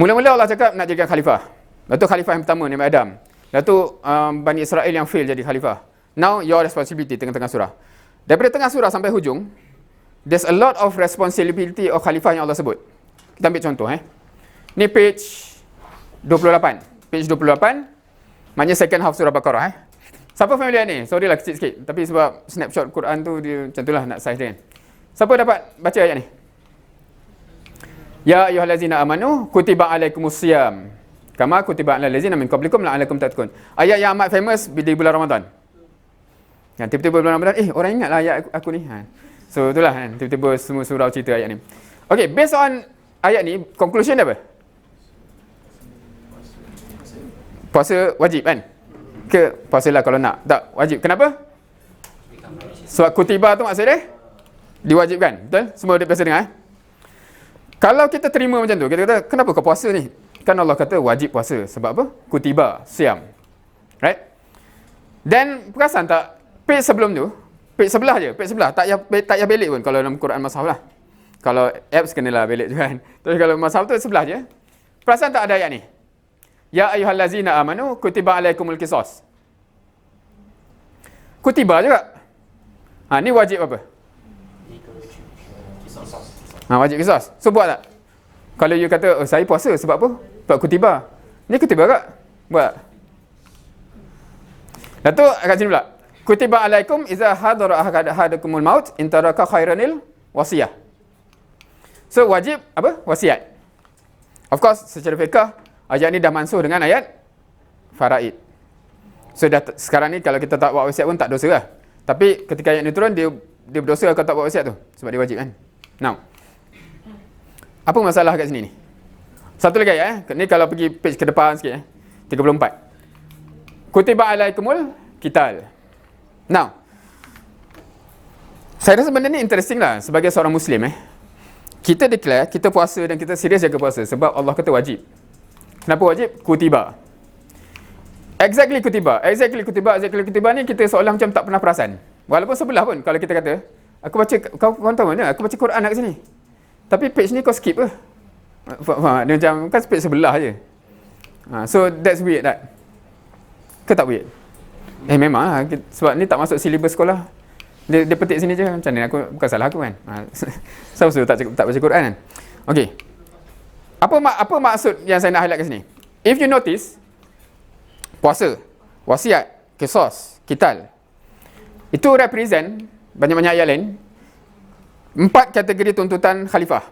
Mula-mula Allah cakap nak jadikan khalifah. Lepas tu khalifah yang pertama Nabi Adam. Lepas tu Bani Israel yang fail jadi khalifah. Now your responsibility, tengah-tengah surah. Daripada tengah surah sampai hujung, there's a lot of responsibility of khalifah yang Allah sebut. Kita ambil contoh Ni page 28. Page 28 maknanya second half surah Baqarah Siapa familiar ni? Sorry lah kecil sikit, tapi sebab snapshot Quran tu dia macam itulah nak size dia kan. Siapa dapat baca ayat ni? Ya ayyuhallazina amanu kutiba alaikumusiyam kama kutiba alal ladzina min qablikum la'allakum tattaqun. Ayat yang amat famous di bulan Ramadan. Kan tiba-tiba bulan Ramadan, orang ingatlah ayat aku ni. So itulah kan, tiba-tiba semua surau cerita ayat ni. Okay, based on ayat ni, conclusion dia apa? Puasa wajib kan? Ke puasalah kalau nak. Tak wajib. Kenapa? Sebab kutiba tu maksud dia diwajibkan. Betul? Semua dia biasa dengar Kalau kita terima macam tu, kita kata, kenapa kau puasa ni? Kan Allah kata wajib puasa. Sebab apa? Kutiba, siam. Right? Dan perasan tak, page sebelum tu, page sebelah je, page sebelah. Tak payah belik pun kalau dalam Quran Mashaf lah. Kalau apps kenalah belik juga kan. Tapi kalau Mashaf tu sebelah je. Perasan tak ada ayat ni? Ya ayyuhallazina amanu kutiba alaikumul qisas. Kutiba juga. Ni wajib apa? Wajib qisas. So buat tak? Kalau you kata, saya puasa sebab apa? Sebab kutiba. Ni kutiba tak? Buat. Lepas tu kat sini pula. Kutiba alaikum iza hadara ahadakumul maut in taraka khairanil wasiyah. So wajib apa? Wasiat. Of course secara fiqh ayat ni dah mansuh dengan ayat faraid. So sekarang ni kalau kita tak buat wasiat pun tak dosa lah. Tapi ketika ayat ni turun, dia berdosa kalau tak buat wasiat tu. Sebab dia wajib kan. Now, apa masalah kat sini ni? Satu lagi ayat ni kalau pergi page ke depan sikit 34. Kutiba alaikumul qital. Now, saya rasa benda ni interesting lah sebagai seorang Muslim Kita declare, kita puasa dan kita serius jaga puasa sebab Allah kata wajib. Kenapa wajib? Kutiba. Exactly kutiba ni kita seolah macam tak pernah perasan. Walaupun sebelah pun kalau kita kata, aku baca, kau tahu mana? Aku baca Quran nak kat sini. Tapi page ni kau skip ke? Dia macam, kan page sebelah je. So that's weird tak? Ke tak weird? Memang lah. Sebab ni tak masuk silibus sekolah. Dia petik sini je. Macam ni, bukan salah aku kan. Siapa suruh tak baca Quran kan? Okay. Apa maksud yang saya nak highlight kat sini? If you notice, puasa, wasiat, qisas, qital, itu represent banyak-banyak ayat lain 4 kategori tuntutan khalifah.